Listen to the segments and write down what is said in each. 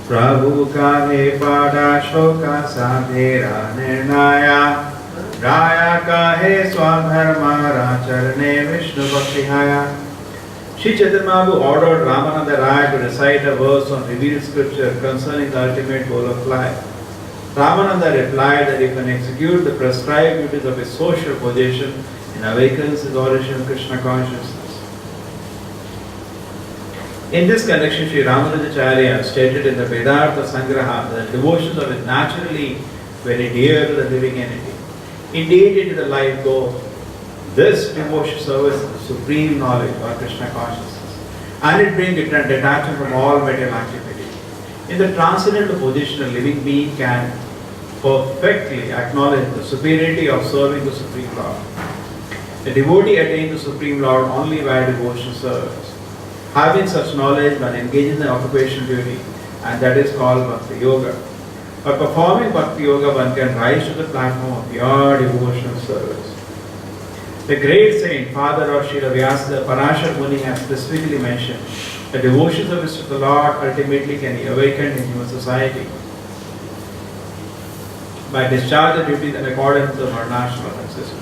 Prabhu kahe pada shoka sadhera nirnaya Raya kahe swadharma racharne Vishnu bhaktihaya. Sri Chaitanya Mahaprabhu ordered Ramananda Raya to recite a verse on revealed scripture concerning the ultimate goal of life. Ramananda replied that if one executes the prescribed duties of his social position and awakens his original Krishna consciousness. In this connection, Sri Ramanujacharya stated in the Vedartha Sangraha that devotions of it naturally very dear to the living entity. Indeed, it is the life goal. This devotion serves the supreme knowledge or Krishna consciousness, and it brings detachment from all material activity. In the transcendental position, a living being can perfectly acknowledge the superiority of serving the Supreme Lord. The devotee attains the Supreme Lord only by devotion service. Having such knowledge, one engages in the occupational duty, and that is called Bhakti Yoga. By performing Bhakti Yoga, one can rise to the platform of pure devotional service. The great saint, father of Srila Vyasa, Parashar Muni, has specifically mentioned that devotion service to the Lord ultimately can be awakened in human society by discharge the duties in accordance with the Varnashrama system.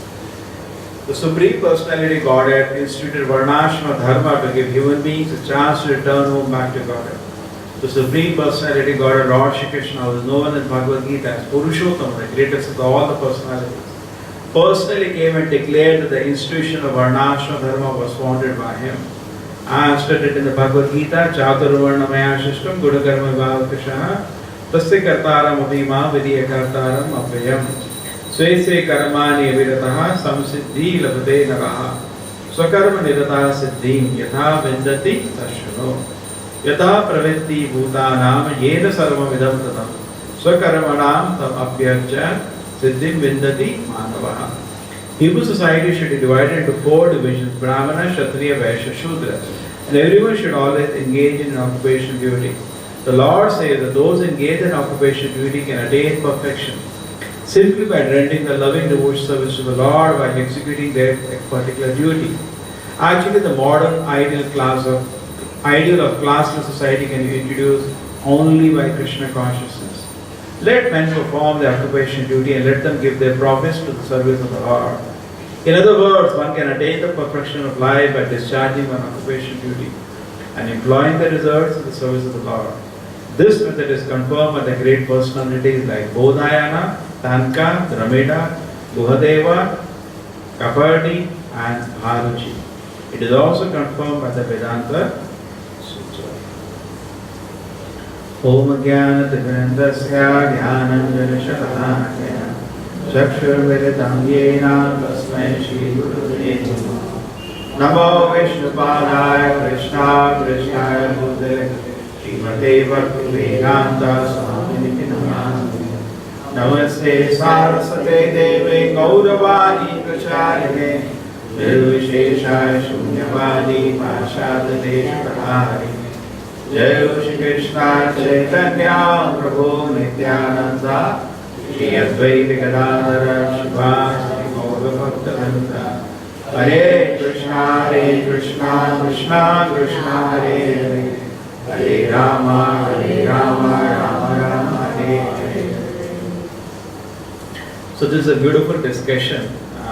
The Supreme Personality Godhead instituted Varnashrama Dharma to give human beings a chance to return home back to Godhead. The Supreme Personality Godhead, Lord Shri Krishna, who is known in Bhagavad Gita as Purushottama, the greatest of all the personalities, personally came and declared that the institution of Varnashrama Dharma was founded by him. As stated in the Bhagavad Gita, Chaturvarnamaya Shishtam Gudakarma Vivavakashana Tasya Kartaram Abhima Vidya Kartaram Abhyam Swese Karmani Avirataha Samsiddhi Labhate Naraha Swakarma Nirataha Siddhim Yatha Vindati Tashano Yatha Pravitti Bhutanam Yena Sarva Vidam Tatam Swakarmanam Tam Apyarcha Siddhim Vindati Manavaha. Hebrew society should be divided into four divisions: Brahmana, Kshatriya, Vaishya, Shudra, and everyone should always engage in occupational duty. The Lord says that those engaged in occupational duty can attain perfection simply by rendering the loving devotion service to the Lord while executing their particular duty. Actually, the modern ideal of classless society can be introduced only by Krishna consciousness. Let men perform their occupation duty and let them give their profits to the service of the Lord. In other words, one can attain the perfection of life by discharging one occupation duty and employing the results in the service of the Lord. This method is confirmed by the great personalities like Bodhayana, Tanka, Drameda, Buhadeva, Kapardi, and Bharuchi. It is also confirmed by the Vedanta Sutra. Om Jnana-Timirandasya Jnananjana-Shatakaya Chakshurvilitam Yena Tasmai Shri Gurave Namah. Namo Vishnupadaya Krishna Krishnaya Bhutale Srimate Bhaktivedanta Swamini Namah. Namaste Saraswate Deve Gauravani Pracharine Nirvisheshaya Shunyavadi Pashadadeshakari. Jai Shri Krishna Chaitanya Prabhu Nityananda Shri Advaita Gadadhara Shivasati Gaura Bhaktavinda. Hare Krishna Krishna Krishna Hare Hare Hare Rama Rama Rama Hare Hare. So this is a beautiful discussion.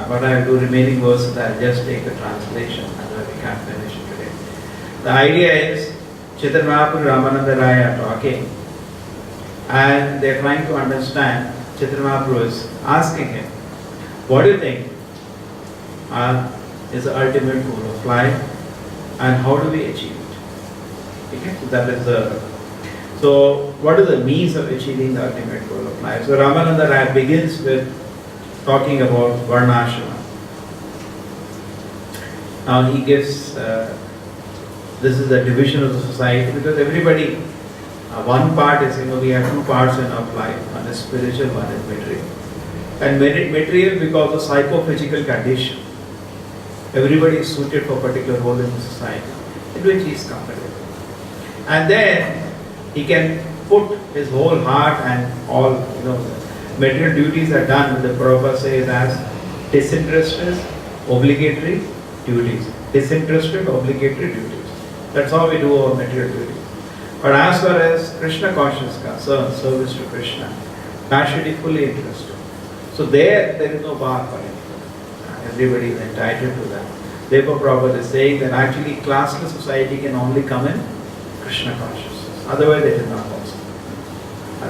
What I will do remaining verses, I will just take the translation, otherwise we can't finish it today. The idea is Chaitanya Mahaprabhu, Ramananda Raya are talking, and they are trying to understand. Chaitanya Mahaprabhu is asking him, what do you think is the ultimate goal of life, and how do we achieve it? Okay? So that is so what are the means of achieving the ultimate goal of life? So Ramananda Raya begins with talking about Varnashrama. Now he gives this is the division of the society, because everybody, one part is, we have two parts in our life, one is spiritual, one is material. And material because of psychophysical condition. Everybody is suited for a particular role in the society, in which he is comfortable. And then he can put his whole heart and all, material duties are done with the Prabhupada says as disinterested, obligatory duties. Disinterested, obligatory duties. That's how we do our material duties. But as far as Krishna consciousness is concerned, service to Krishna, that should be fully interested. So there is no bar for anybody. Everybody is entitled to that. Therefore, Prabhupada is saying that actually classless society can only come in Krishna consciousness. Otherwise, it is not possible.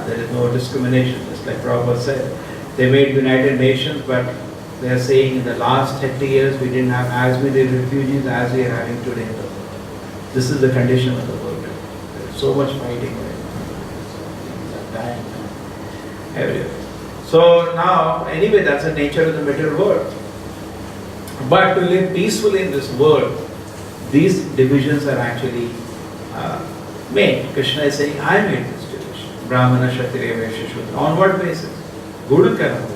There is no discrimination. Just like Prabhupada said, they made United Nations, but they are saying in the last 30 years we didn't have as many refugees as we are having today in the world. This is the condition of the world. There is so much fighting going on. Things are dying everywhere. So now, anyway, that's the nature of the material world. But to live peacefully in this world, these divisions are actually made. Krishna is saying, I made this division. Brahmana, Kshatriya, Vaishya, Shudra. On what basis? Guru Karma.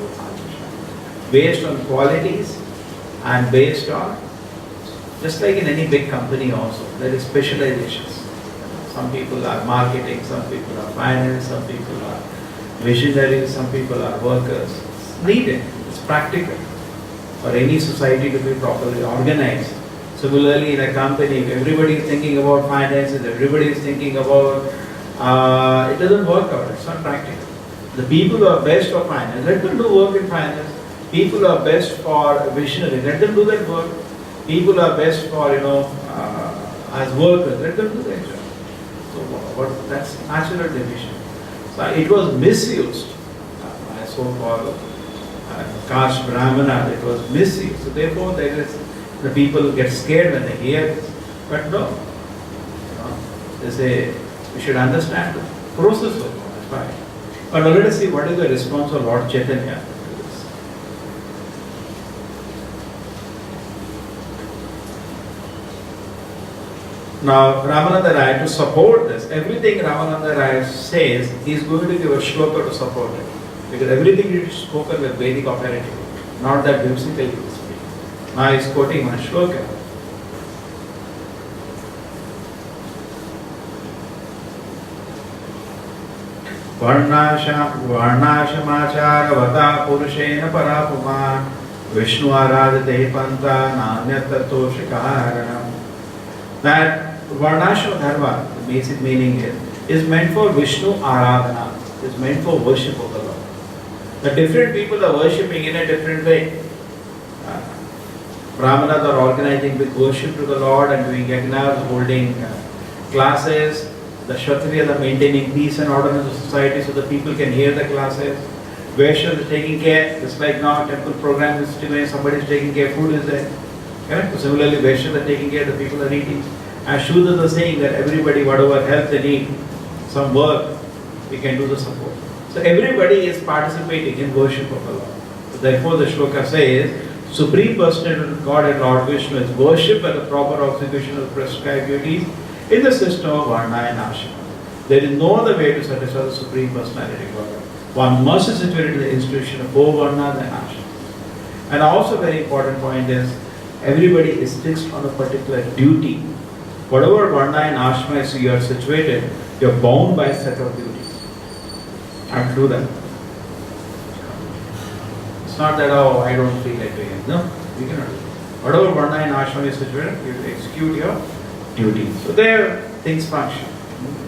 Based on qualities and based on, just like in any big company also, there is specializations. Some people are marketing, some people are finance, some people are visionaries, some people are workers. It's needed, it's practical for any society to be properly organized. Similarly, in a company, if everybody is thinking about finances, everybody is thinking about, it doesn't work out, it's not practical. The people who are best for finance, let them do work in finance. People who are best for visionary, let them do that work. People who are best for, as workers, let them do their job. So that's natural division. So it was misused by so-called caste Brahmana, it was misused. So therefore the people get scared when they hear this. But no, they say we should understand the process of God. Fine. But let us see what is the response of Lord Chaitanya to this. Now, Ramananda Rai, to support this, everything Ramananda Rai says, he is going to give a shloka to support it. Because everything is spoken with Vedic authority, not that whimsically he is speaking. Now he is quoting one shloka. Varnashamachara vata purushena parapuman Vishnu aradate panta nanyatato shikaharanam. That Varnashama dharma, the basic meaning is meant for Vishnu aradhana, is meant for worship of the Lord. The different people are worshipping in a different way. Brahmanas are organizing with worship to the Lord and doing yajnas, holding classes. The Kshatriyas are maintaining peace and order in the society so the people can hear the classes. Vaishyas are taking care, just like now temple program is doing, somebody is taking care, food is there. Correct? So similarly, Vaishyas are taking care, the people are eating. And Shudras are saying that everybody, whatever help they need, some work, we can do the support. So everybody is participating in worship of the Lord. So therefore the shloka says, Supreme Personality of Godhead Lord Vishnu is worshipped by the proper execution of prescribed duties in the system of Varna and Ashrama. There is no other way to satisfy the Supreme Personality of Godhead. One must be situated in the institution of both Varnas and Ashrama. And also very important point is, everybody is fixed on a particular duty. Whatever Varna and Ashrama is you are situated, you are bound by a set of duties. I have to do that. It's not that, oh, I don't feel like doing it. No, you cannot do it. Whatever Varna and Ashrama is situated, you have to execute your duties. So there, things function.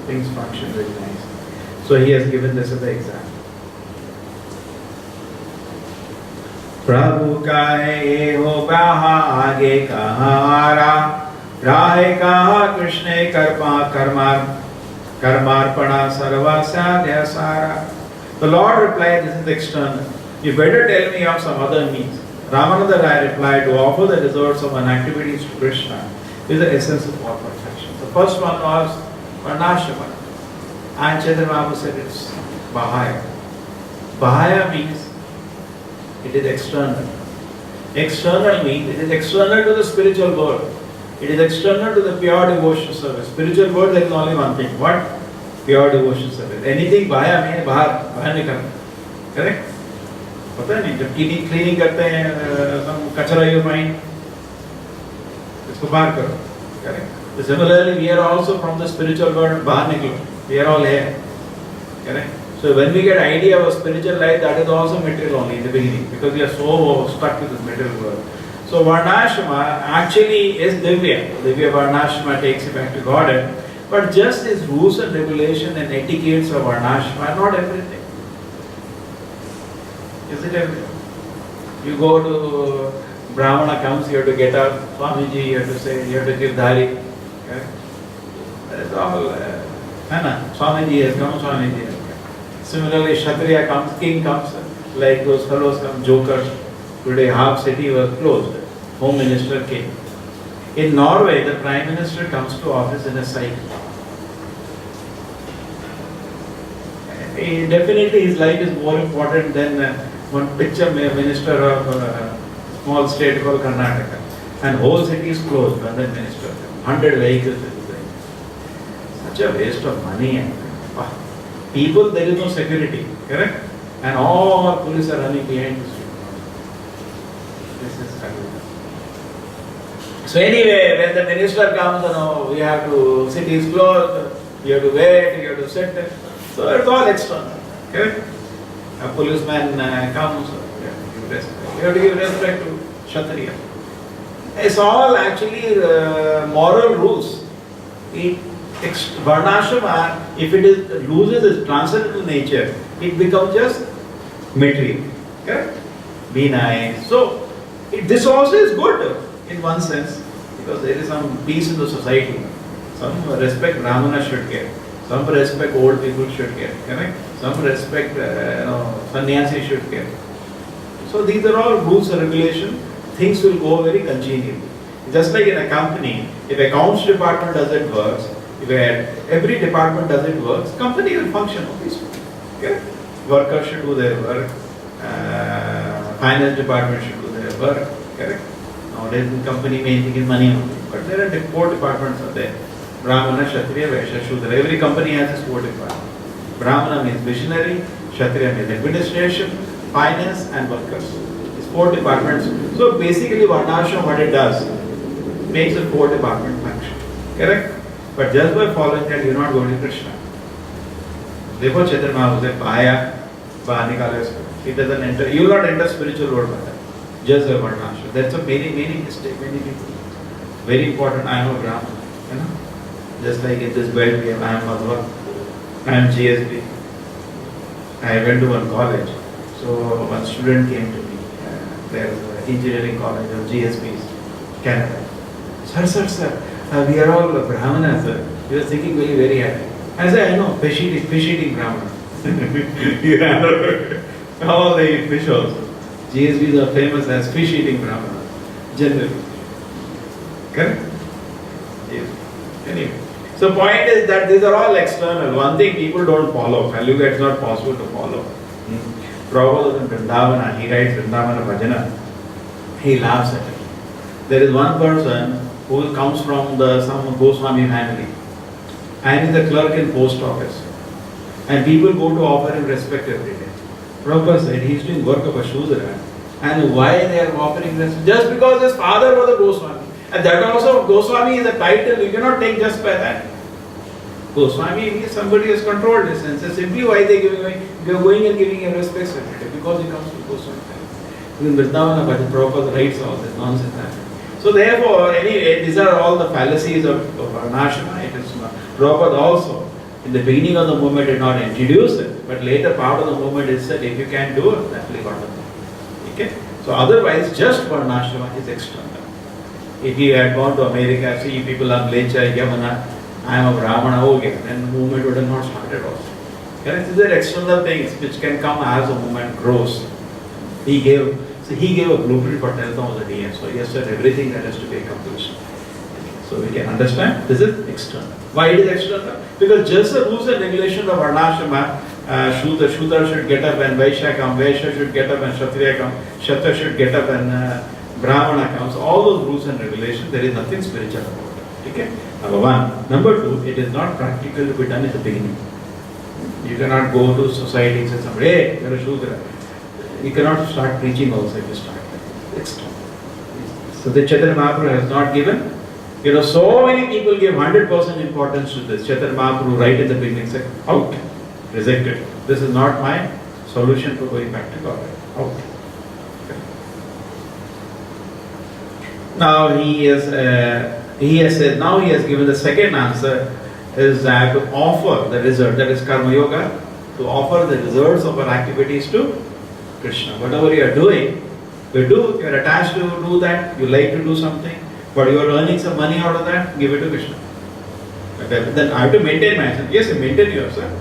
Things function very nice. So he has given this as an example. Prabhu kahe ho kaha aage kaha ara rahe kaha krishne karmarpana sarva sadhya sara. The Lord replied, this is external. You better tell me of some other means. Ramananda Rai replied, to offer the results of an activities to Krishna is the essence of all perfection. The first one was Varnashama. And Chaitanya Mahaprabhu said it's Bahaya. Bahaya means it is external. External means it is external to the spiritual world. It is external to the pure devotion service. Spiritual world, there is only one thing. What? Pure devotion service. Anything Bahaya means Bahar निकलना. Correct? पता नहीं जब cleaning करते हैं कचरा you find इसको बाहर करो. Correct? Similarly, we are also from the spiritual world. बाहर निकलो. We are all here. Correct? So when we get idea of spiritual life, that is also material only in the beginning, because we are so stuck with this material world. So Varnashama actually is Divya. Divya Varnashama takes you back to Godhead. But just these rules and regulation and etiquettes of Varnashrama are not everything. Is it everything? You go to Brahmana comes, you have to get up, Swamiji, you have to say, you have to give dhari. Okay? That's all. Swamiji has come, Swamiji has come. Similarly, Kshatriya comes, king comes, like those fellows come, jokers. Today half city was closed. Home Minister came. In Norway, the Prime Minister comes to office in a cycle. Definitely his life is more important than one picture minister of a small state called Karnataka. And whole city is closed by that minister. 100 vehicles. Such a waste of money. People, there is no security. Correct? And all police are running behind the street. This is Kalika. So anyway, when the minister comes, we have to, city is closed, you have to wait, you have to sit there. So it's all external. Okay? A policeman comes, you have to give respect to Kshatriya. It's all actually moral rules. Varnashrama, if it loses its transcendental nature, it becomes just material. Okay? Be nice. So this also is good in one sense, because there is some peace in the society. Some respect Brahmana should get. Some respect old people should get. Correct? Some respect sannyasi should get. So these are all rules and regulations. Things will go very congenially. Just like in a company, if accounts department doesn't work, if every department doesn't work, company will function peacefully. Okay? Workers should do their work. Finance department should do their work. Correct? Nowadays in company main thing is money only. But there are 4 departments are there. Brahmana, Kshatriya, Vaishya, Shudra. Every company has its 4 departments. Brahmana means missionary, Kshatriya means administration, finance and workers. It's 4 departments. So basically Varnashrama, what it does, makes a 4 department function. Correct? But just by following that, you're not going to Krishna. Therefore Chaitanya Mahaprabhu said, Paya, He doesn't enter, you will not enter spiritual world by that. Just by Varnashrama. That's a many mistake, many people. Very important, I am a Brahmana. Just like in this belt we have, I am Madhva, I am GSB. I went to one college. So one student came to me. There is an engineering college of GSBs, Canada. Sir, we are all Brahmanas, sir. He was thinking very happy. I said, I know, fish eating Brahmana. You know, all they eat fish also. GSBs are famous as fish eating Brahmana, generally. Correct? Yes. Anyway. So point is that these are all external. One thing people don't follow. Kalyuga, it's not possible to follow. Prabhupada in Vrindavana, he writes Vrindavana Bhajana. He laughs at it. There is one person who comes from some Goswami family and is a clerk in post office. And people go to offer him respect every day. Prabhupada said he is doing work of a Shudra. And why they are offering respect? Just because his father was a Goswami. And that also, Goswami is a title, you cannot take just by that. Goswami means somebody has controlled his senses. Simply why they are going and giving him respect every day? Because he comes from Goswami. In Vrindavana, but Prabhupada writes all this nonsense. So therefore, anyway, these are all the fallacies of Varnashrama. It is Prabhupada also, in the beginning of the movement, did not introduce it, but later part of the movement is said, if you can do it, that will be wonderful. Okay? So otherwise, just Varnashrama is external. If you had gone to America, see people are Mlecha, Yamana, I am a Brahmana, okay, then the movement would have not started also. These are external things which can come as the movement grows. He gave a blueprint for Teltham of the DM. So he has said everything that has to be accomplished. So we can understand this is external. Why it is external? Because just the rules and regulations of Varnashrama, Shudra should get up and Vaishya come, Vaishya should get up and Kshatriya come, Kshatriya should get up and Brahmana comes, all those rules and regulations, there is nothing spiritual about it. Okay? Number 1. Number 2, it is not practical to be done at the beginning. You cannot go to society and say, somebody, hey, you're a Shudra. You cannot start preaching also if you start. External. So the Chaitanya Mahaprabhu has not given. So many people give 100% importance to this. Chaitanya Mahaprabhu right in the beginning said, out, rejected. This is not my solution for going back to God. Out. Now he has said, now he has given the second answer. is that to offer the result, that is Karma Yoga, to offer the results of our activities to Krishna. Whatever you are doing, you are attached to do that, you like to do something, but you are earning some money out of that, give it to Krishna. Okay. Then I have to maintain myself. Yes, you maintain yourself,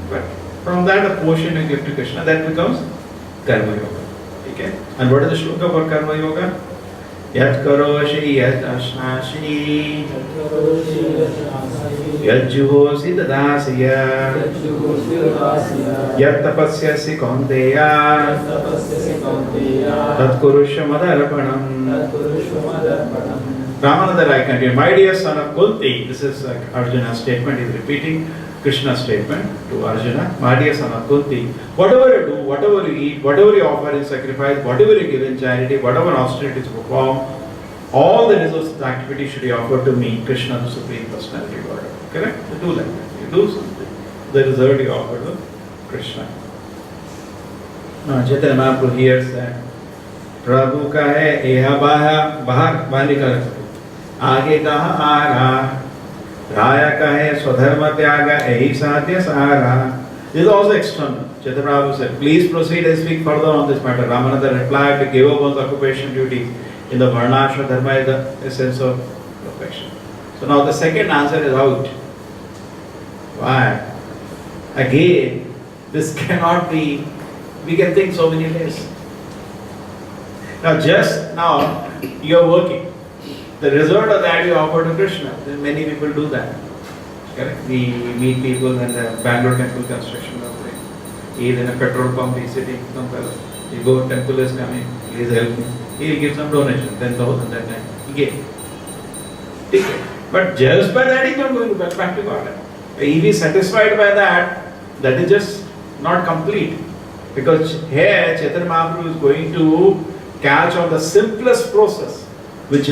but from that a portion you give to Krishna, that becomes Karma Yoga. Okay? And what is the shloka for Karma Yoga? Yat karoshi yat ashnashi yat juhosi tadasya yat tapasyasi kaunteya tat kurusha madarpanam. Ramananda Rai continued, my dear son of Kunti, this is Arjuna's statement, he is repeating Krishna's statement to Arjuna, my dear son of Kunti, whatever you do, whatever you eat, whatever you offer in sacrifice, whatever you give in charity, whatever austerities perform, all the results of the activity should be offered to me, Krishna, the Supreme Personality of Godhead. Correct? You do like that. You do something. The result you offer to Krishna. Now, Chaitanya Mahaprabhu hears that प्रभु का है यह बाहर निकल आगे कहा आ रहा राया का है स्वधर्म त्याग यही साध्य सारा. This is also external. Chaitanya Prabhu said, please proceed and speak further on this matter. Ramananda replied to give up one's occupation duty in the varnashram dharma is the essence of perfection. So now the second answer is out. Why? Again, this cannot be, we can think so many ways. Now just now, you are working. The result of that you offer to Krishna. Many people do that. Correct? We meet people in the Bangalore temple construction. He is in a petrol pump, he is sitting, some fellow. You go, temple is coming, please help me. He will give some donation, 10,000 that time. He gave. But just by that he is not going to back to God. If he is satisfied by that, that is just not complete. Because here Chaitanya Mahaprabhu is going to catch on the simplest process, which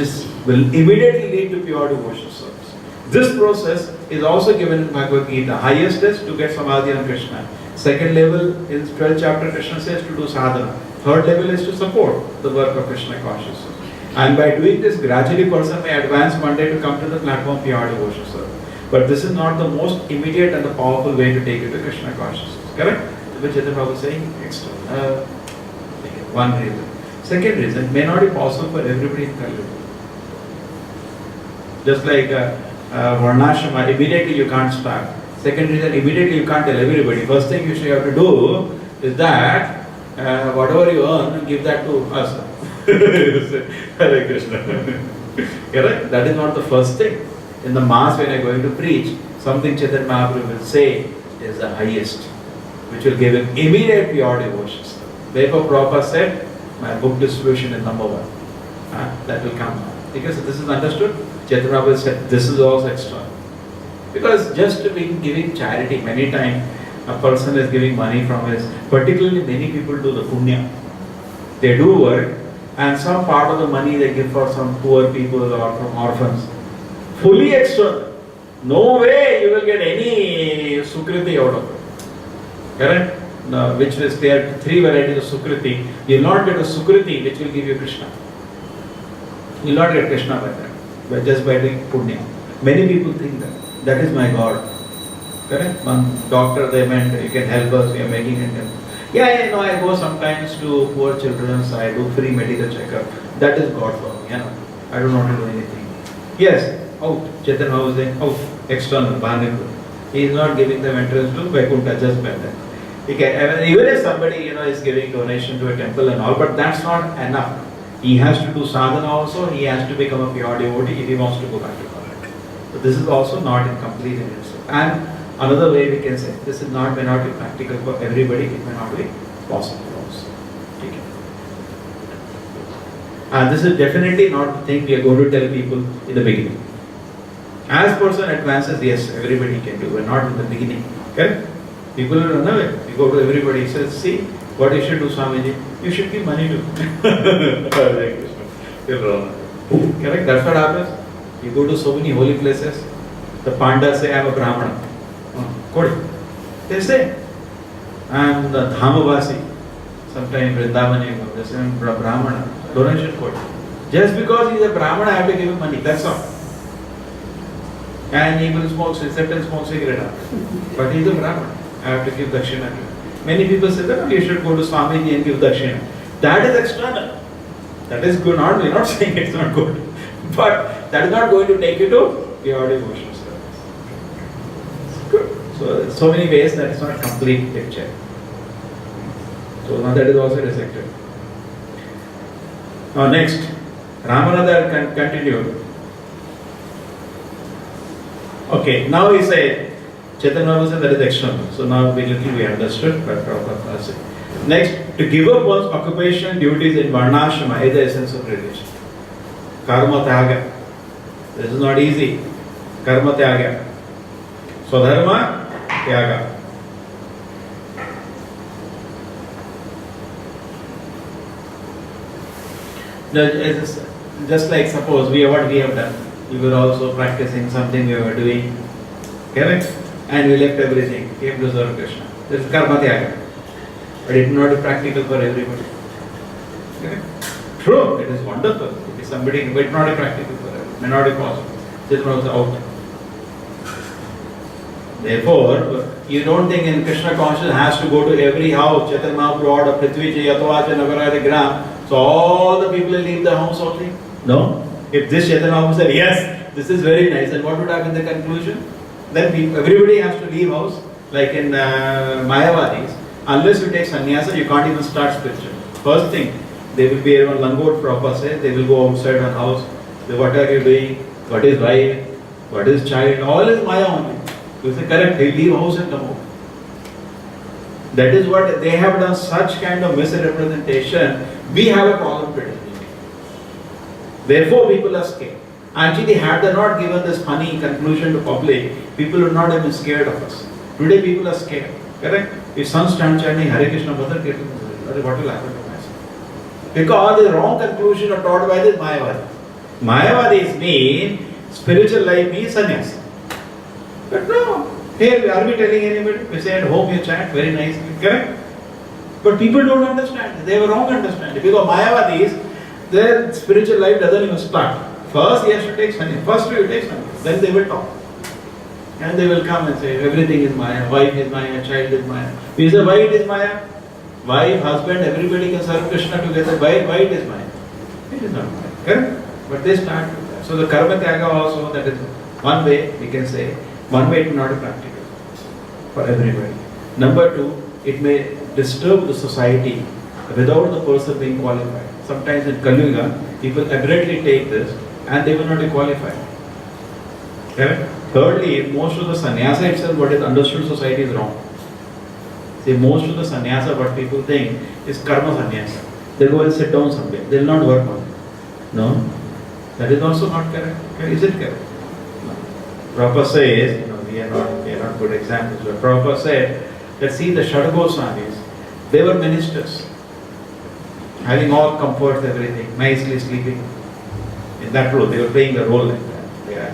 will immediately lead to pure devotional service. This process is also given in Bhagavad Gita. Highest is to get samadhi on Krishna. Second level in 12th chapter Krishna says to do sadhana. Third level is to support the work of Krishna consciousness. And by doing this, gradually person may advance one day to come to the platform of pure devotional service. But this is not the most immediate and the powerful way to take you to Krishna consciousness. Correct? Which Chaitanya Prabhu is saying external. One reason. Second reason, may not be possible for everybody in Kali Yuga. Just like Varnashrama, immediately you can't start. Second reason, immediately you can't tell everybody. First thing you should have to do is that whatever you earn, give that to us. Hare Krishna. Correct? That is not the first thing. In the mass, when you are going to preach, something Chaitanya Mahaprabhu will say is the highest, which will give him immediate pure devotion. Therefore, Prabhupada said, my book distribution is number one. That will come. Because this is understood, Chaitanya Prabhu said, this is also external. Because just to be giving charity, many times a person is giving money from his, particularly many people do the punya. They do work and some part of the money they give for some poor people or from orphans. Fully external. No way you will get any sukriti out of it. Correct? Now, which is there are three varieties of sukriti. You will not get a sukriti which will give you Krishna. You will not get Krishna by that. But just by doing punya. Many people think that. That is my God. Correct? One doctor they meant, you can help us, we are making it. Yeah, I go sometimes to poor children, I do free medical checkup. That is God for me, I don't want to do anything. Yes, out. Chaitanya Mahaprabhu is saying, out. External, Bhanipur. He is not giving them entrance to Vaikuntha just by that. Even if somebody is giving donation to a temple and all, but that's not enough. He has to do sadhana also, he has to become a pure devotee if he wants to go back to God. So this is also not incomplete in itself. And another way we can say, this is may not be practical for everybody, it may not be possible also. Okay. And this is definitely not the thing we are going to tell people in the beginning. As person advances, yes, everybody can do, but not in the beginning. Okay? People don't know it. You go to everybody, he says, see, what you should do, Swamiji? You should give money to Correct? That's what happens. You go to so many holy places, the Pandas say, I am a Brahmana. They say, I am the Dhamavasi. Sometimes Vrindavan, they say, I am Brahmana. Donation code. Just because he is a Brahmana, I have to give him money. That's all. And he will smoke, sit and smoke cigarette. But he is a Brahman. I have to give dakshina. Many people say that you should go to Swamiji and give dakshina. That is external. That is good. Not, we are not saying it's not good. But that is not going to take you to pure devotional service. Good. So many ways that is not a complete picture. So now that is also rejected. Now next, Ramananda continued. Okay, now he said, Chaitanya Mahaprabhu said that is external. So now we understood, but Prabhupada said. Next, to give up one's occupation duties in Varnashrama is the essence of religion. Karma tyaga. This is not easy. Karma tyaga. Swadharma tyaga. Just like suppose what we have done. We were also practicing something we were doing. Correct? And we left everything. Came to serve Krishna. This is karma tyaga. But it may not be practical for everybody. Okay? True, it is wonderful. It is somebody, but not practical for everybody. May not be possible. This was out. Therefore, you don't think in Krishna consciousness has to go to every house. Chaitanya Mahaprabhu ordered Prithvi Yatavacha Nagara Gram. So all the people will leave the house only? No. If this Chaitanya Mahaprabhu said, yes, this is very nice, then what would have been the conclusion? Then everybody has to leave house. Like in Mayavadis. Unless you take sannyasa, you can't even start spiritual. First thing, they will be around langot proper say, they will go outside the house. What are you doing? What is wife? What is child? All is Maya only. You say correct, they leave house and come out. That is what they have done, such kind of misrepresentation. We have a problem today. Therefore people are scared. Actually, had they not given this funny conclusion to public, people would not have been scared of us. Today people are scared. Correct? If son stands chanting Hare Krishna Mother Kirtan, what will happen to myself? Because the wrong conclusion are taught by this Mayavadi. Mayavadis mean spiritual life means sannyas. But no, here are we telling anybody? We say at home you chant very nicely, correct? But people don't understand. They have a wrong understanding. Because Mayavadis, their spiritual life doesn't even start. First he has to take sannyas. First you take sannyas. Then they will talk. And they will come and say, everything is Maya, wife is Maya, child is Maya. We say, why it is Maya? Wife, husband, everybody can serve Krishna together. Why it is Maya? It is not Maya. Correct? But they start with that. So the karma tyaga also, that is one way we can say, one way it will not be practical for everybody. Number two, it may disturb the society without the person being qualified. Sometimes in Kali Yuga, people abruptly take this and they will not be qualified. Correct? Thirdly, most of the sannyasa itself, what is understood society is wrong. See, most of the sannyasa, what people think is karma sannyasa. They go and sit down somewhere. They will not work on it. No? That is also not correct. Is it correct? No. Prabhupada says, we are not good examples, but Prabhupada said that see the Shadagoswamis, they were ministers. Having all comforts, everything, nicely sleeping. In that role, they were playing the role like that. They are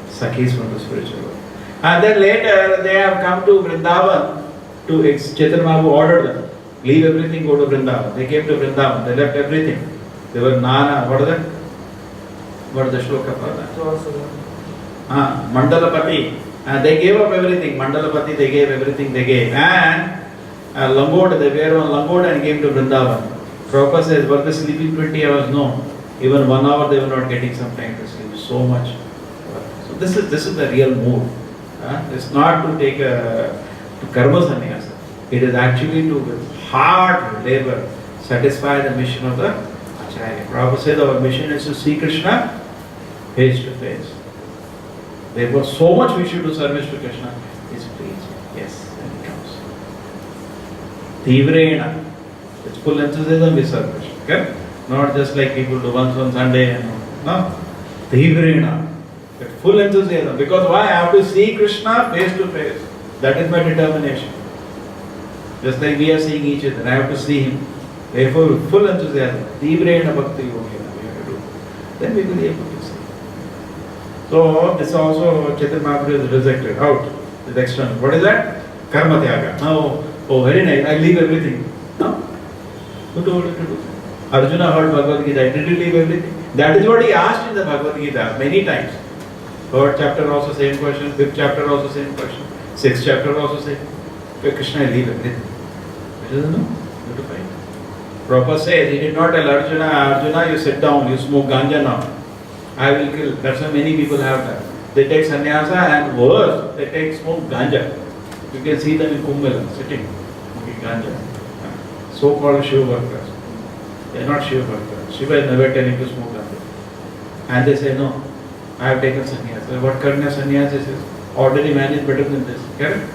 Sakhis from the spiritual world. And then later they have come to Vrindavan to Chaitanya Mahaprabhu ordered them. Leave everything, go to Vrindavan. They came to Vrindavan, they left everything. They were Nana, what is that? What is the shloka for that? Mandalapati. And they gave up everything. Mandalapati, they gave everything they gave. And Langot, they wear one Langot and came to Vrindavan. Prabhupada says, were they sleeping 20 hours? No. Even 1 hour they were not getting some time to sleep. So much. So this is the real mood. It's not to take a karma sannyasa. It is actually to with hard labor satisfy the mission of the Acharya. Prabhupada said our mission is to see Krishna face to face. Therefore, so much we should do service to Krishna is preach. Yes, and it comes. Tivrena. It's full enthusiasm we serve Krishna. Okay? Not just like people do once on Sunday and no. Tivrena. With full enthusiasm. Because why? I have to see Krishna face to face. That is my determination. Just like we are seeing each other, I have to see him. Therefore, with full enthusiasm. Tivrena bhakti yogena we have to do. Then we will be able to see. So, this also Chaitanya Mahaprabhu is rejected out. The external. What is that? Karma tyaga. Now, oh, very nice. I leave everything. No? Who told you to do? Arjuna heard Bhagavad Gita. Did he leave everything? That is what he asked in the Bhagavad Gita many times. Third chapter also same question, fifth chapter also same question, sixth chapter also same. Okay, Krishna will leave everything. He doesn't know what to find. Prabhupada says, he did not tell Arjuna, Arjuna, you sit down, you smoke ganja now. I will kill. That's why many people have that. They take sannyasa and worse, they take smoke ganja. You can see them in Kumbh Mela sitting, smoking ganja. So-called Shiva workers. They are not Shiva workers. Shiva is never telling to smoke ganja. And they say, no, I have taken sannyasa. What kind of sannyasa is this? Ordinary man is better than this. Correct?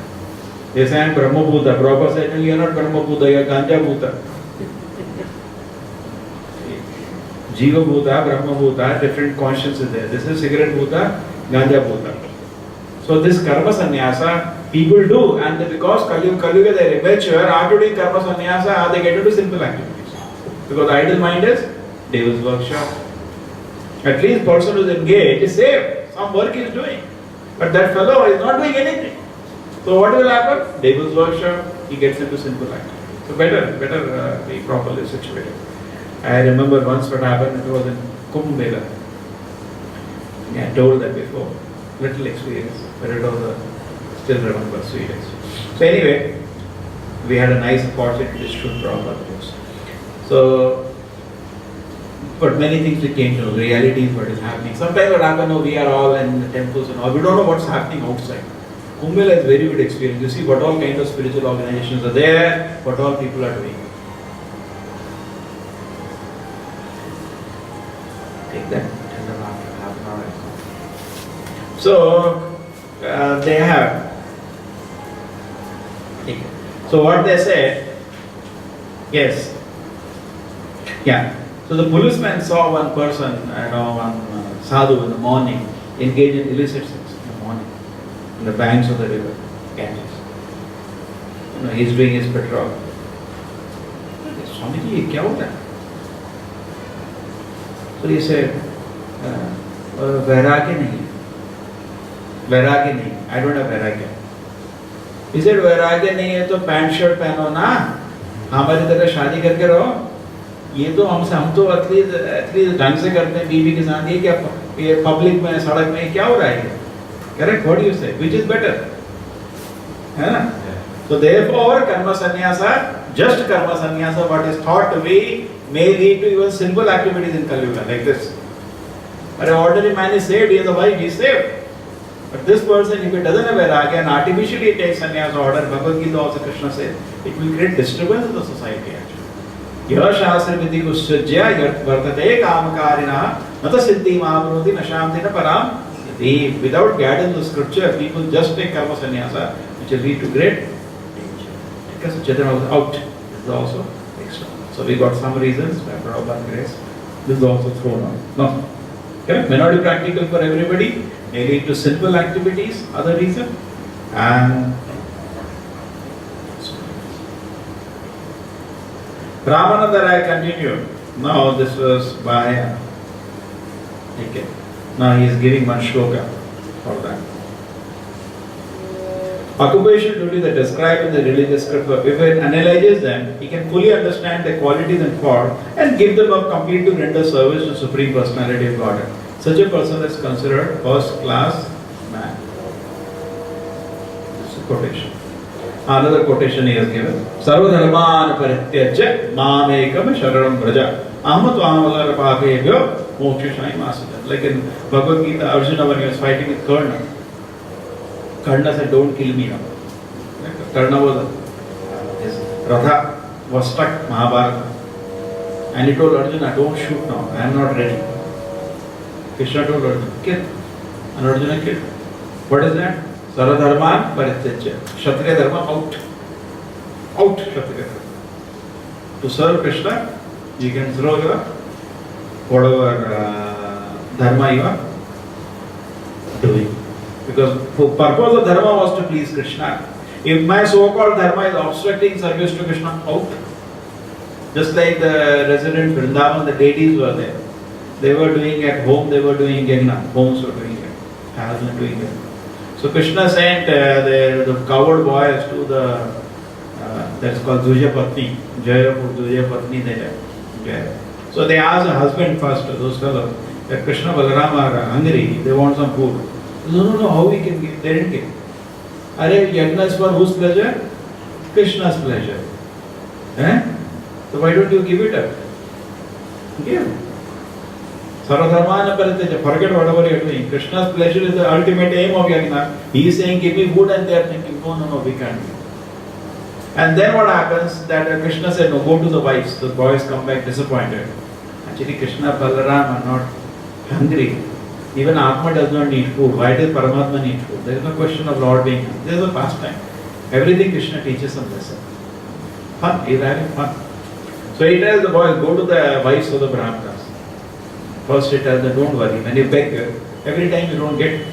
They say, I am Brahma Bhuta. Prabhupada said, no, you are not Brahma Bhuta, you are Ganja Bhuta. Jiva Bhuta, Brahma Bhuta, different conscience is there. This is cigarette Bhuta, Ganja Bhuta. So this karma sannyasa, people do, and because Kali Yuga they are immature, after doing karma sannyasa, they get into simple activities. Because idle mind is devil's workshop. At least person who is engaged is safe. Some work he is doing. But that fellow is not doing anything. So what will happen? Devil's workshop, he gets into simple activities. So better be properly situated. I remember once what happened, it was in Kumbh Mela. I told that before. Little experience, but it was still remember, sweet experience. So anyway, we had a nice opportunity to shoot Prabhupada books. So, but many things we came to know, reality is what is happening. Sometimes what happens, we are all in the temples and all, we don't know what's happening outside. Kumbh Mela is very good experience. You see what all kind of spiritual organizations are there, what all people are doing. Take that, tell them after half an hour. So, they have. So what they said, yes, yeah. So the policeman saw one person, one sadhu in the morning, engaged in illicit sex in the morning, on the banks of the river, Ganges. He's doing his patrol. Swamiji, क्या होता है? So he said, वैराग्य नहीं, वैराग्य नहीं, I don't have वैराग्य. He said, वैराग्य नहीं है तो पैंट शर्ट पहनो ना, हमारी तरह शादी करके रहो. ये तो हम तो एटलीस्ट ढंग से करते हैं बीवी के साथ. ये क्या ये पब्लिक में सड़क में क्या हो रहा है? Correct? What do you say? Which is better? है ना? So therefore, karma sannyasa, just karma sannyasa, what is thought to be, may lead to even simple activities in Kali Yuga, like this. But an ordinary man is saved, he has a wife, he is saved. But this person, if he doesn't have vairagya and artificially takes sannyasa order, Bhagavad Gita also Krishna said, it will create disturbance in the society actually. Yah shastra vidhi kusajya vartate kamakarina nata siddhi mahaproti nashamti na param. Without guidance of scripture, people just take karma sannyasa, which will lead to great danger. Because Chaitanya was out, this is also extra. So we got some reasons by Prabhupada grace. This is also thrown out. No. Okay? May not be practical for everybody. May lead to simple activities, other reason. And Ramananda Rai continued. Now this was by okay. Now he is giving one shloka for that. Occupational duties are described in the religious scripture. If one analyzes them, he can fully understand their qualities and faults and give them up completely to render service to Supreme Personality of Godhead. Such a person is considered first class man. This is a quotation. Another quotation he has given. Sarva dharman parityajya mamekam sharanam braja. Aham tvam alarapakebhyo moksha masita. Like in Bhagavad Gita, Arjuna when he was fighting with Karna, Karna said, don't kill me now. Karna was, his Ratha was stuck, Mahabharata. And he told Arjuna, don't shoot now, I am not ready. Krishna told Arjuna, kill. And Arjuna killed. What is that? Sarva dharman parityajya. Kshatriya dharma out. Out Kshatriya dharma. To serve Krishna, you can throw your whatever dharma you are doing. Because the purpose of dharma was to please Krishna. If my so-called dharma is obstructing service to Krishna, out. Just like the resident Vrindavan, the deities were there. They were doing at home, they were doing yajna. Homes were doing it. Palace were doing it. So Krishna sent the coward boys to the, that's called Dujya Patni. Jayapur, Dujya Patni, they So they asked the husband first, those fellows, that Krishna Balarama are hungry, they want some food. No, how we can give? They didn't give. Yajna is for whose pleasure? Krishna's pleasure. So why don't you give it up? Give. Sarvadharmana Paritaja, forget whatever you are doing. Krishna's pleasure is the ultimate aim of yajna. He is saying, give me food, and they are thinking, no, we can't give. And then what happens? That Krishna said, no, go to the wives. The boys come back disappointed. Actually, Krishna and Balaram are not hungry. Even Atma does not need food. Why does Paramatma need food? There is no question of Lord being hungry. There is a pastime. Everything Krishna teaches some lesson. Fun. He is having fun. So he tells the boys, go to the wives of the Brahmanas. First he tells them, don't worry. When you beg, every time you don't get,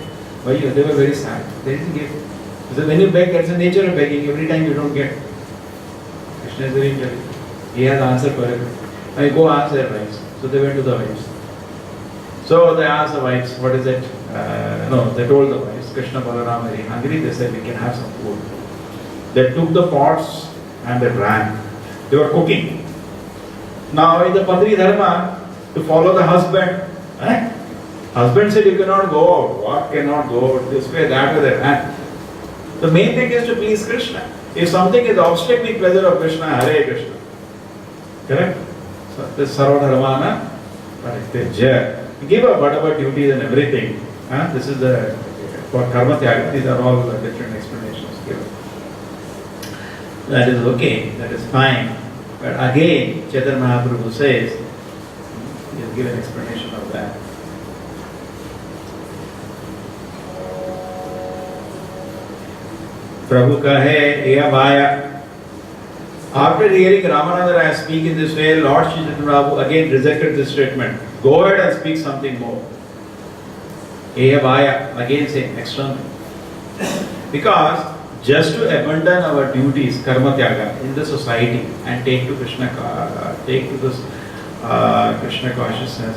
they were very sad. They didn't give. So when you beg, that's the nature of begging. Every time you don't get. Krishna is very intelligent. He has answer for everything. I go ask their wives. So they went to the wives. So they asked the wives, what is it? They told the wives, Krishna Balaram are very hungry. They said, we can have some food. They took the pots and they ran. They were cooking. Now in the Patri Dharma, to follow the husband, husband said, you cannot go out. What cannot go out? This way, that way, they ran. The main thing is to please Krishna. If something is obstructing pleasure of Krishna, Hare Krishna. Correct? So this Sarvadharmana Parityaja. Give up whatever duties and everything. This is the for karma tyaga. These are all different explanations given. That is okay. That is fine. But again, Chaitanya Mahaprabhu says, he will give an explanation of that. Prabhu kahe, eya bhaya. After hearing Ramananda Raya speak in this way, Lord Shri Chaitanya Prabhu again rejected this statement. Go ahead and speak something more. Eya bhaya, again saying external. Because just to abandon our duties, karma tyaga, in the society and take to Krishna, take to this Krishna consciousness,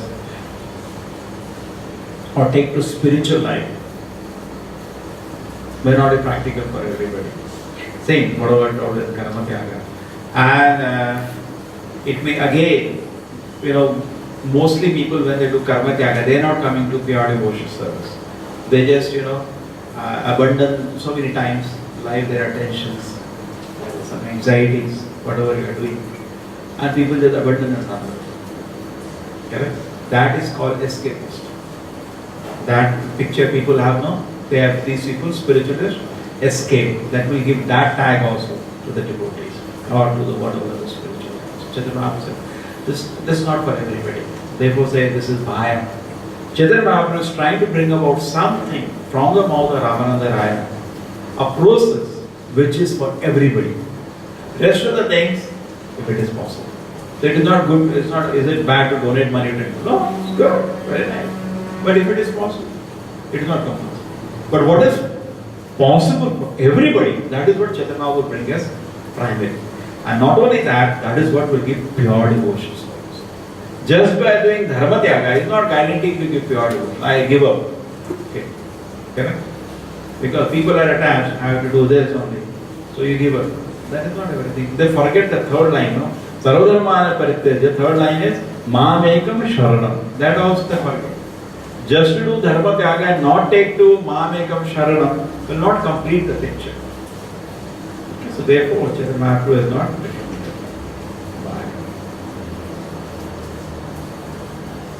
or take to spiritual life, may not be practical for everybody. Same, whatever told in karma tyaga. And it may again, mostly people when they do karma tyaga, they are not coming to pure devotion service. They just, abandon so many times life, there are tensions, some anxieties, whatever you are doing, and people just abandon and suffer. Correct? That is called escapist. That picture people have, no? They have these people, spiritualists, escape. That will give that tag also to the devotees or to the whatever the spiritual. Chaitanya Mahaprabhu said, this is not for everybody. Therefore say this is bhaya. Chaitanya Mahaprabhu is trying to bring about something from the mouth of Ramananda Raya, a process which is for everybody. Rest of the things, if it is possible. So it is not good, it's not, is it bad to donate money to people? No, it's good, very nice. But if it is possible, it is not compulsory. But what is possible for everybody, that is what Chaitanya will bring as primary. And not only that, that is what will give pure devotion. Just by doing dharma tyaga is not guaranteed to give pure devotion. I give up. Okay. Correct? Because people are attached, I have to do this only. So you give up. That is not everything. They forget the third line, no? Sarvadharmana Parityaja. The third line is Mamekam Sharanam. That also they forget. Just to do dharma tyaga and not take to Mamekam Sharanam will not complete the picture. So therefore, Chaitanya Mahaprabhu is not recommended.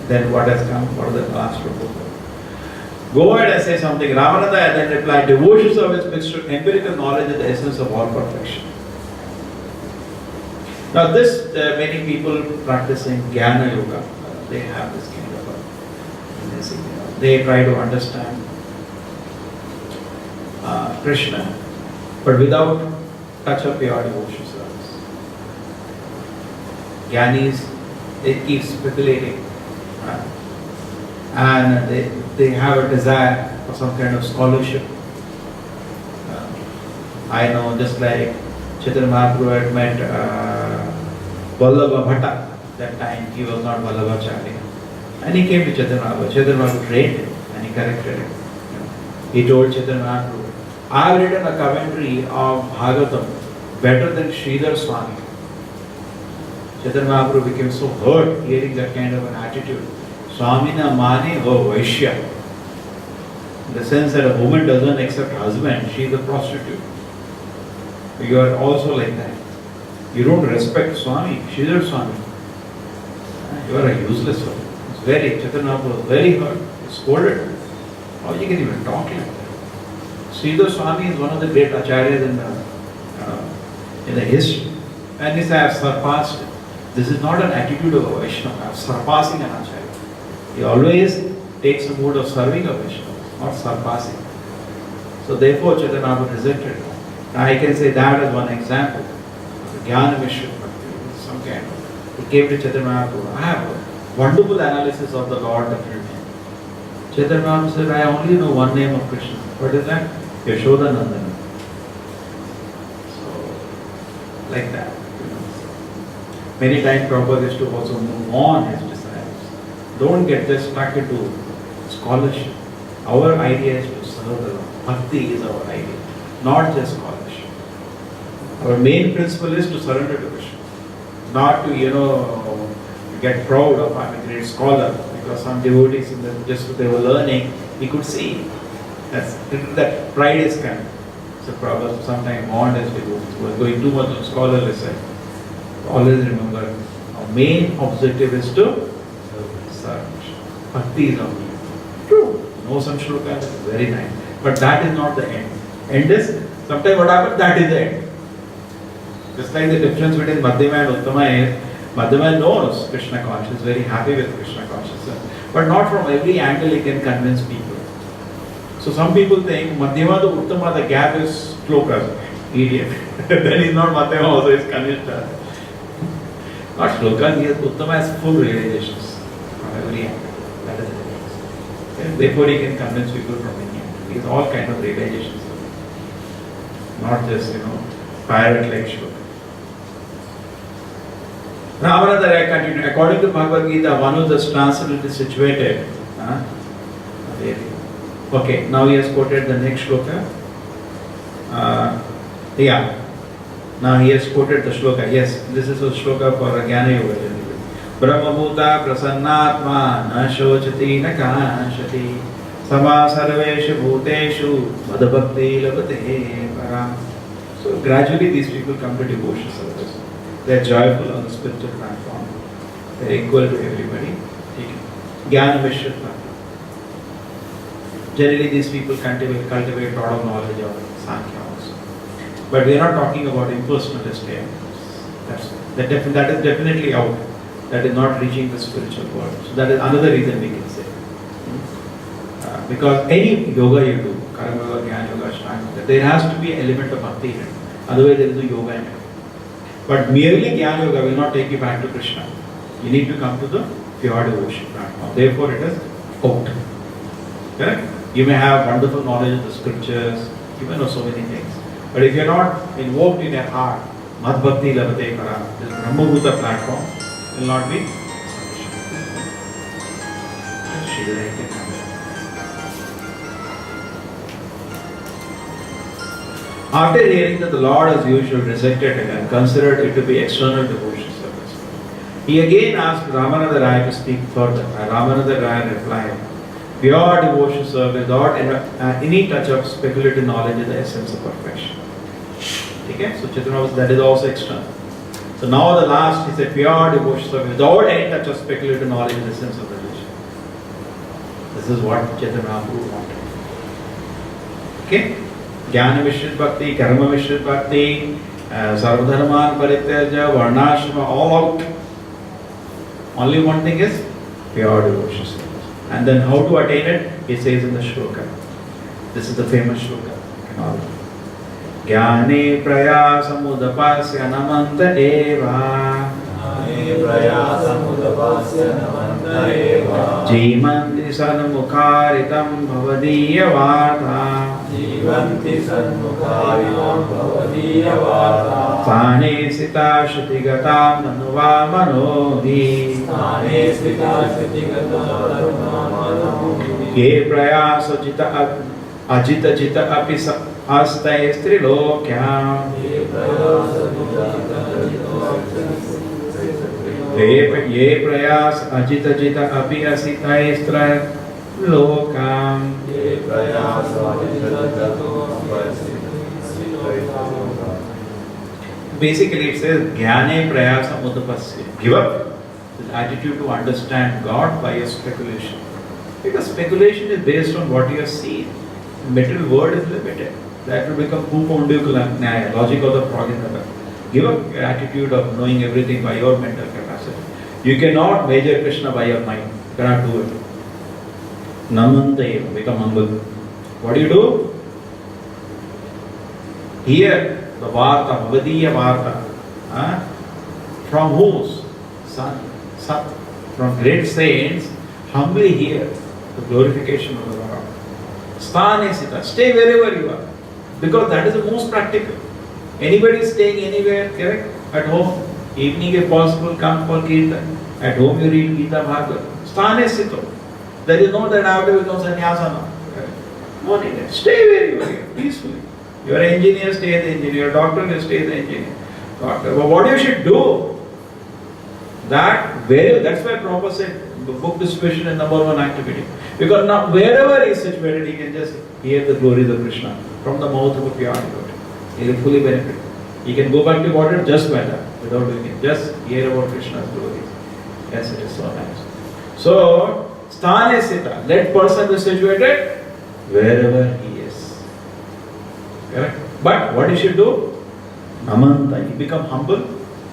Then what has come? What is the last proposal? Go ahead and say something. Ramananda then replied, devotion service mixed with empirical knowledge is the essence of all perfection. Now this, many people practicing Jnana Yoga, they have this kind of they try to understand Krishna, but without touch of pure devotion service. Jnanis, they keep speculating. And they have a desire for some kind of scholarship. I know, just like Chaitanya Mahaprabhu had met Vallabha Bhatta, that time he was not Vallabhacharya. And he came to Chaitanya Mahaprabhu. Chaitanya Mahaprabhu trained him and he corrected him. He told Chaitanya Mahaprabhu, I have written a commentary of Bhagavatam better than Sridhar Swami. Chaitanya Mahaprabhu became so hurt hearing that kind of an attitude. Swamina Mane Vaishya. In the sense that a woman doesn't accept husband, she is a prostitute. You are also like that. You don't respect Swami, Sridhar Swami. You are a useless one. It's very, Chaitanya was very hurt. He scolded. How you can even talk like that? Sridhar Swami is one of the great acharyas in the history. And he said, I have surpassed it. This is not an attitude of a Vaishnava. I am surpassing an acharya. He always takes a mood of serving a Vaishnava, not surpassing. So therefore Chaitanya rejected. Now I can say that as one example. Jnana Mishra Bhakti, some kind of. He came to Chaitanya Mahaprabhu. I have a wonderful analysis of the Lord different name. Chaitanya Mahaprabhu said, I only know one name of Krishna. What is that? Yashoda Nandana. So, like that. Many times Prabhupada used to also move on his disciples. Don't get just stuck into scholarship. Our idea is to serve the Lord. Bhakti is our idea, not just scholarship. Our main principle is to surrender to Krishna. Not to, get proud of I'm a great scholar, because some devotees, just what they were learning, he could see. That pride is coming. So Prabhupada sometimes warned us devotees who are going too much on scholarly side. Always remember, our main objective is to serve. Bhakti is our main. True. Know some shlokas, very nice. But that is not the end. End is, sometimes what happens, that is the end. Just like the difference between Madhyama and Uttama is, Madhyama knows Krishna consciousness, very happy with Krishna consciousness. But not from every angle he can convince people. So some people think Madhyama to Uttama, the gap is shlokas. Idiot. Then he's not Madhyama, also he's Kanishta. Not shlokas, he has Uttama has full realizations from every angle. That is the difference. And therefore he can convince people from any angle. He has all kind of realizations. Not just, pirate like shlokas. Ramananda Rai continued. According to Bhagavad Gita, one who is transcendently situated. Okay, now he has quoted the next shloka. Now he has quoted the shloka. Yes, this is a shloka for Jnana Yoga. Brahma Bhuta Prasannatma Na Shochati Na Kanshati Sama Sarveshu Bhuteshu Madhabhakti Labate Param. So gradually these people come to devotion service. They are joyful on the spiritual platform. They are equal to everybody. Jnana Mishra Bhakti. Generally these people cultivate a lot of knowledge of Sankhya also. But we are not talking about impersonalist care. That is definitely out. That is not reaching the spiritual world. So that is another reason we can say. Because any yoga you do, Karma Yoga, Jnana Yoga, Ashtanga Yoga, there has to be an element of bhakti in it. Otherwise there is no yoga in it. But merely Jnana Yoga will not take you back to Krishna. You need to come to the pure devotion platform. Therefore it is out. Correct? You may have wonderful knowledge of the scriptures, you may know so many things. But if you are not invoked in your heart, Mad Bhakti Labate Para, this Brahma Bhuta platform will not be sufficient. After hearing that the Lord as usual rejected it and considered it to be external devotion service, he again asked Ramananda Rai to speak further. Ramananda Rai replied, pure devotion service without any touch of speculative knowledge is the essence of perfection. Okay? So Chaitanya, that is also external. So now the last, he said, pure devotion service without any touch of speculative knowledge is the essence of religion. This is what Chaitanya Mahaprabhu wanted. Okay? Jnana Mishra Bhakti, Karma Mishra Bhakti, Sarvadharman Parityaja, Varnashrama, all out. Only one thing is pure devotion service. And then how to attain it? He says in the shloka. This is the famous shloka. Jnane prayasamudapasya namanta eva Jimanti sanmukaritam bhavadiya vata Sthane sita shutigatam manuva manohi Ye prayasa jita ajita jita api astai strilokyam Ye prayas ajita jita api asitai strilokyam Basically, it says Jnane Prayasa Udapasya. Give up this attitude to understand God by your speculation. Because speculation is based on what you have seen. Material world is limited. That will become Pupondyukula logic of the progenitor. Give up your attitude of knowing everything by your mental capacity. You cannot measure Krishna by your mind. You cannot do it. Namante, become humble. What do you do? Hear the Varta, Vadiya Varta. From whose? Sat. From great saints, humbly hear the glorification of the Lord. Sthane Sita, stay wherever you are. Because that is the most practical. Anybody is staying anywhere, correct? At home, evening if possible, come for Kirtan. At home you read Gita Bhagavad. Sthane Sita. There is no that I have to become sannyasana. No need. Stay where you are, peacefully. You are an engineer, stay the engineer. You are a doctor, you stay the engineer. Doctor. But what you should do, that's why Prabhupada said book distribution is number one activity. Because now wherever he is situated, he can just hear the glories of Krishna from the mouth of a pure devotee. He will fully benefit. He can go back to water just by that, without doing it. Just hear about Krishna's glories. Yes, it is so nice. So, Sthane Sita, let person be situated wherever he is. Correct? But what he should do? Namanta, he become humble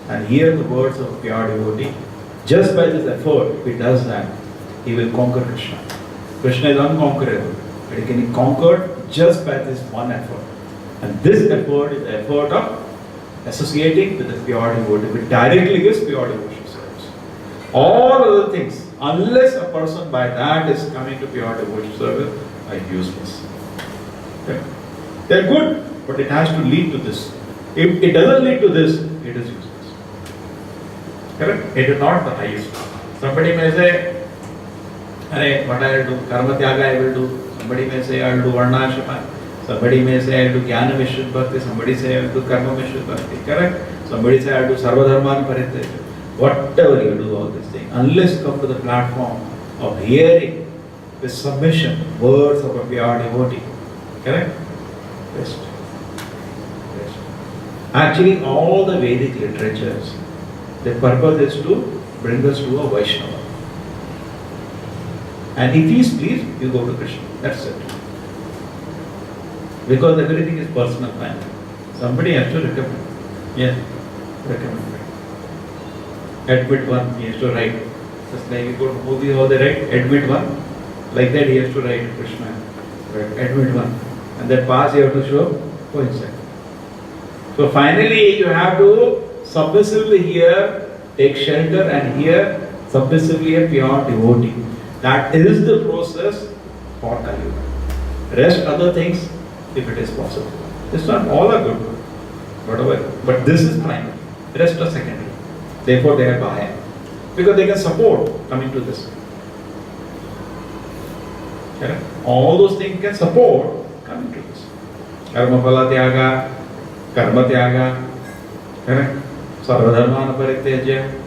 and hear the words of pure devotee. Just by this effort, if he does that, he will conquer Krishna. Krishna is unconquerable, but he can be conquered just by this one effort. And this effort is the effort of associating with the pure devotee, which directly gives pure devotion service. All other things, unless a person by that is coming to pure devotion service, are useless. Okay? They are good, but it has to lead to this. If it doesn't lead to this, it is useless. Correct? It is not the highest. Somebody may say, what I will do, Karma Tyaga I will do. Somebody may say, I will do Varnashrama. Somebody may say, I will do Jnana Mishra Bhakti. Somebody say, I will do Karma Mishra Bhakti. Correct? Somebody say, I will do Sarvadharman Parityaja. Whatever you do, all these things, unless you come to the platform of hearing with submission words of a pure devotee. Correct? Best. Actually, all the Vedic literatures, the purpose is to bring us to a Vaishnava. And if he is pleased, you go to Krishna. That's it. Because everything is personal plan. Somebody has to recommend. Yes, recommend. Admit one, he has to write. Just like you go to movies, how they write, admit one. Like that he has to write Krishna. Right. Admit one. And that pass you have to show coincidence. So finally you have to submissively hear, take shelter and hear submissively a pure devotee. That is the process for Kali Yuga. Rest other things, if it is possible. This one, all are good. Whatever. But this is primary. Rest are secondary. Therefore they are Bahaya. Because they can support coming to this. Correct? All those things can support coming to this. Karma Phala Tyaga, Karma Tyaga, correct? Sarvadharmana Parityaja,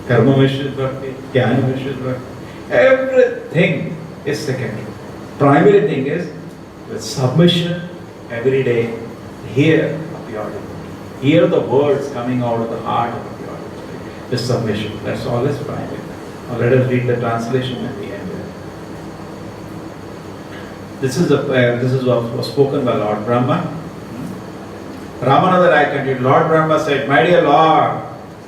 Karma Mishra Bhakti, Jnana Mishra Bhakti. Everything is secondary. Primary thing is with submission every day. Hear a pure devotee. Hear the words coming out of the heart of a pure devotee. With submission. That's all is primary. Now let us read the translation at the end. This is what was spoken by Lord Brahma. Ramananda Rai continued, Lord Brahma said, my dear Lord,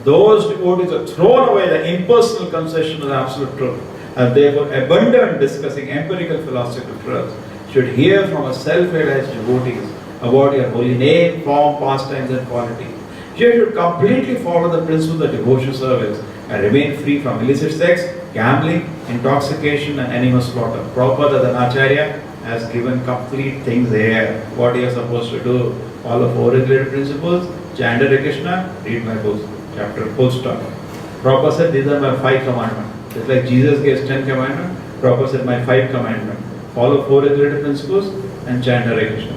those devotees have thrown away the impersonal concession of the absolute truth and therefore abandoned discussing empirical philosophical truths should hear from a self-realized devotees about your holy name, form, pastimes and quality. You should completely follow the principles of devotion service and remain free from illicit sex, gambling, intoxication and animal slaughter. Prabhupada, the Acharya, has given complete things there. What you are supposed to do. Follow 4 regulated principles, chant Hare Krishna, read my books. Chapter, full stop. Prabhupada said, these are my 5 commandments. Just like Jesus gave 10 commandments, Prabhupada said, my 5 commandments. Follow 4 regulated principles and chant Hare Krishna.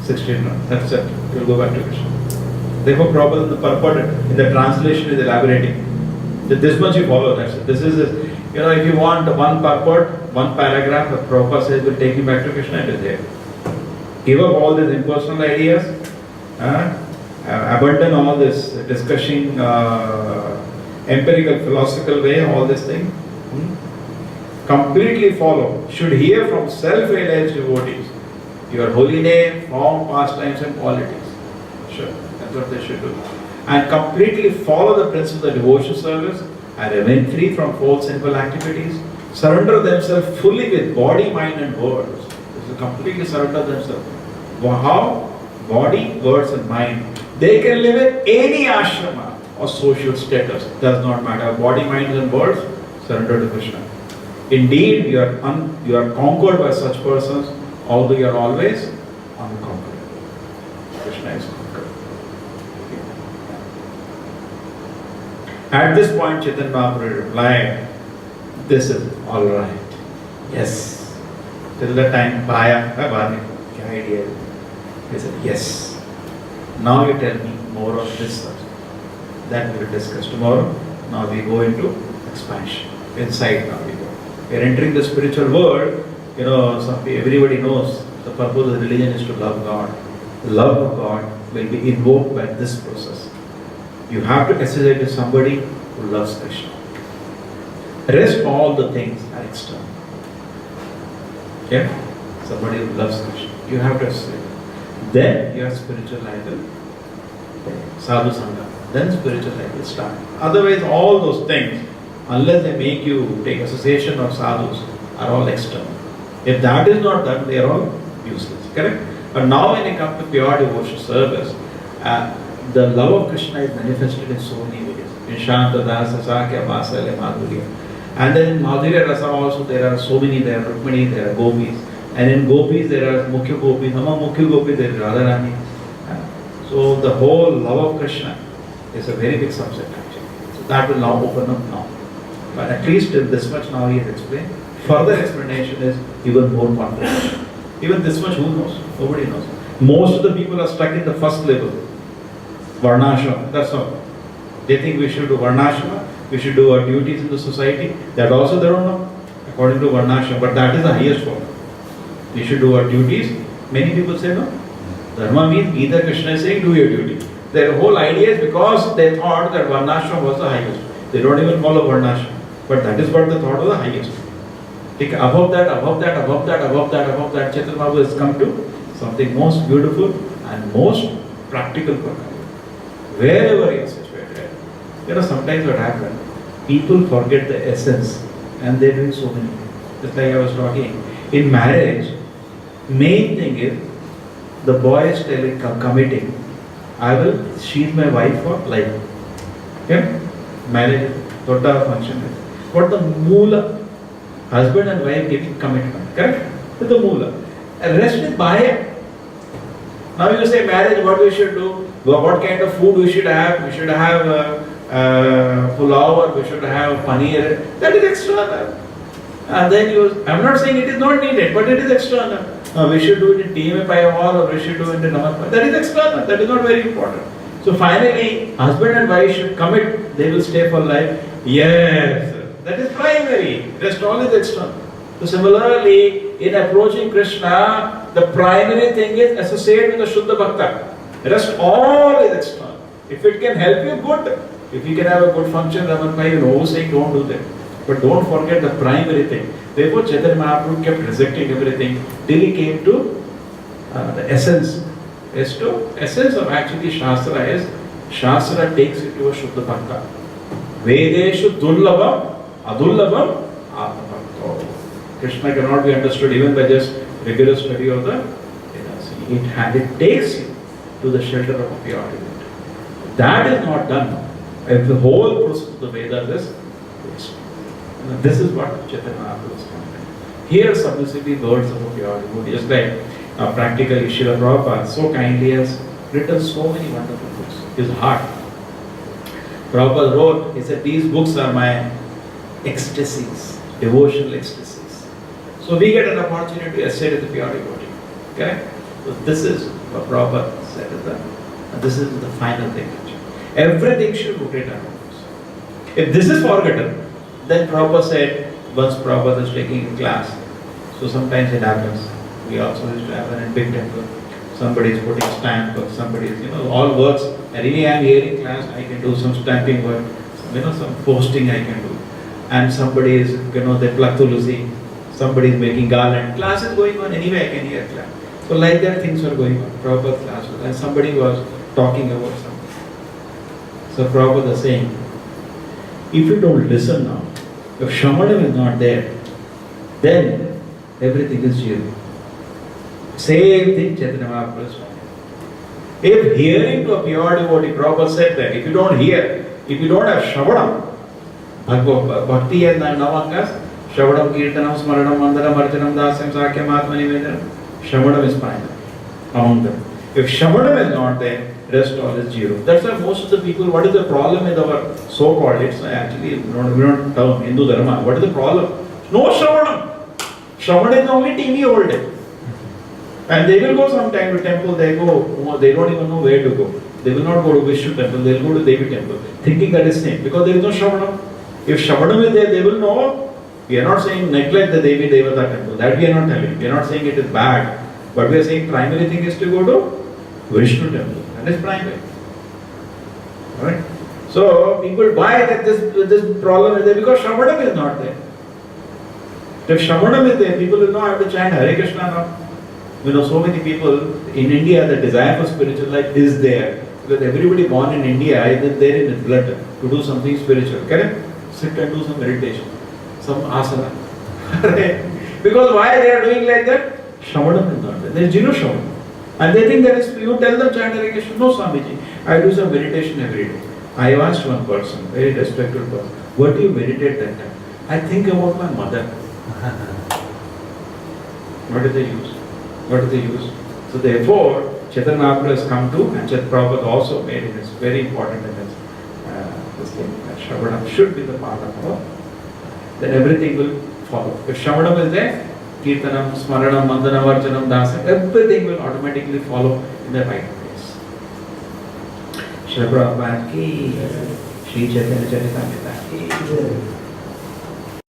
16 rounds. That's it. You will go back to Krishna. Therefore, Prabhupada in the purport, in the translation is elaborating. That this much you follow, that's it. This is, if you want one purport, one paragraph, the Prabhupada says will take you back to Krishna, it is there. Give up all these impersonal ideas, abandon all this discussing empirical, philosophical way, all this thing. Completely follow. Should hear from self-realized devotees your holy name, form, pastimes and qualities. Sure, that's what they should do. And completely follow the principles of devotion service and remain free from false sinful activities. Surrender themselves fully with body, mind and words. This is completely surrender themselves. How? Body, words and mind. They can live in any ashrama or social status. Does not matter. Body, mind and words, surrender to Krishna. Indeed, you are conquered by such persons, although you are always unconquered. Krishna is conquered. At this point, Chaitanya Mahaprabhu replied, this is alright. Yes. Till the time, Bhaya, what idea? He said, yes. Now you tell me more of this subject. That we will discuss tomorrow. Now we go into expansion. Inside now we go. We are entering the spiritual world. You know, everybody knows the purpose of the religion is to love God. The love of God will be invoked by this process. You have to associate with somebody who loves Krishna. Rest all the things are external. Okay? Somebody who loves Krishna. You have to associate. Then your spiritual life will sadhu sangha. Then spiritual life will start. Otherwise, all those things, unless they make you take association of sadhus, are all external. If that is not done, they are all useless. Correct? But now when you come to pure devotion service, the love of Krishna is manifested in so many ways. In Shanta Dasa, Sakya, Vasalya, Madhurya. And then in Madhurya Rasa also there are so many, there are Rukmini, there are Gopis. And in Gopis there are Mukhya Gopis. Among Mukhya Gopis there is Radharani. So the whole love of Krishna is a very big subject actually. So that will now open up now. But at least till this much now he has explained. Further explanation is even more confidential. Even this much, who knows? Nobody knows. Most of the people are stuck in the first level. Varnashram, that's all. They think we should do Varnashram, we should do our duties in the society. That also they don't know, according to Varnashram. But that is the highest form. We should do our duties. Many people say no. Dharma means either Krishna is saying do your duty. Their whole idea is because they thought that Varnashram was the highest. They don't even follow Varnashram. But that is what they thought was the highest. Take above that, Chaitanya Mahaprabhu has come to something most beautiful and most practical for life. Wherever you are situated, sometimes what happens, people forget the essence and they do so many things. Just like I was talking, in marriage, main thing is the boy is committing, she's my wife for life. Okay? Marriage is total function. What the moola? Husband and wife giving commitment, correct? With the moola. And rest is bhaya. Now you say marriage, what we should do? What kind of food we should have? We should have pulao or we should have paneer. That is external. And then I'm not saying it is not needed, but it is external. We should do it in TMA Payawal or we should do it in Namak. That is external. That is not very important. So finally, husband and wife should commit. They will stay for life. Yes. That is primary. Rest all is external. So similarly, in approaching Krishna, the primary thing is associate with the Shuddha Bhakta. Rest all is external. If it can help you, good. If you can have a good function, Raman Bhai, who's saying don't do that. But don't forget the primary thing. Therefore, Chaitanya Mahaprabhu kept rejecting everything till he came to the essence. Essence of actually Shastra is, Shastra takes you to a Shuddha Bhakta. Vedeshu Dullabam, Adullabam, Atmabhakto. Krishna cannot be understood even by just rigorous study of the Vedas. It takes you to the shelter of a pure devotee. That is not done. If the whole process of the Vedas is waste. This is what Chaitanya Mahaprabhu is coming. Here submissively words of a pure devotee. Just like practically Srila Prabhupada so kindly has written so many wonderful books. His heart. Prabhupada wrote, he said, these books are my ecstasies, devotional ecstasies. So we get an opportunity to essay with the pure devotee. Okay? So this is what Prabhupada said. And this is the final thing. Everything should rotate around this. If this is forgotten, then Prabhupada said, once Prabhupada is taking a class, so sometimes it happens. We also used to happen in big temple. Somebody is putting stamp or somebody is, all works. Anyway, I am here in class, I can do some stamping work, some posting I can do. And somebody is, they plug tulsi, somebody is making garland. Class is going on, anyway I can hear class. So like that things were going on, Prabhupada class was, and somebody was talking about something. So Prabhupada is saying, if you don't listen now, if Shamadam is not there, then everything is zero. Same thing Chaitanya Mahaprabhu is talking. If hearing to a pure devotee, Prabhupada said that, if you don't hear, if you don't have Shamadam, Bhakti is Navangas, Shavadam, Kirtanam, Smaranam, Mandaram, Archanam, Dasam, Sakyam, Atmani, Vedanam. Shamadam is primary among them. If Shamadam is not there, rest all is zero. That's why most of the people, what is the problem with our so-called, it's actually, we don't term Hindu Dharma, what is the problem? No Shamadam. Shamadam is the only TV all day. And they will go sometime to temple, they don't even know where to go. They will not go to Vishnu temple, they will go to Devi temple, thinking that is same, because there is no Shamadam. If Shamadam is there, they will know. We are not saying neglect the Devi Devata temple, that we are not telling. We are not saying it is bad, but we are saying primary thing is to go to Vishnu temple, that is primary. Alright? So people buy that this problem is there because Shamadam is not there. If Shamadam is there, people will not have to chant Hare Krishna now. So many people in India, the desire for spiritual life is there. Because everybody born in India is there in his blood to do something spiritual. Correct? Sit and do some meditation, some asana. Because why they are doing like that? Shamadam is not there. There is zero Shamadam. And they think that is, you tell them chant Hare Krishna. No, Swamiji, I do some meditation every day. I asked one person, very respected person, what do you meditate that time? I think about my mother. What do they use? What do they use? So therefore, Chaitanya Mahaprabhu has come to, and Chaitanya Prabhupada also made it. It's very important in this thing. That Shamadam should be the part of our. Then everything will follow. If Shamadam is there, Kirtanam, Smaranam, Mandanam, Archanam, Dasam, everything will automatically follow in the right place. Shri Prabhupada ki, Shri Chaitanya Charitamrita ki.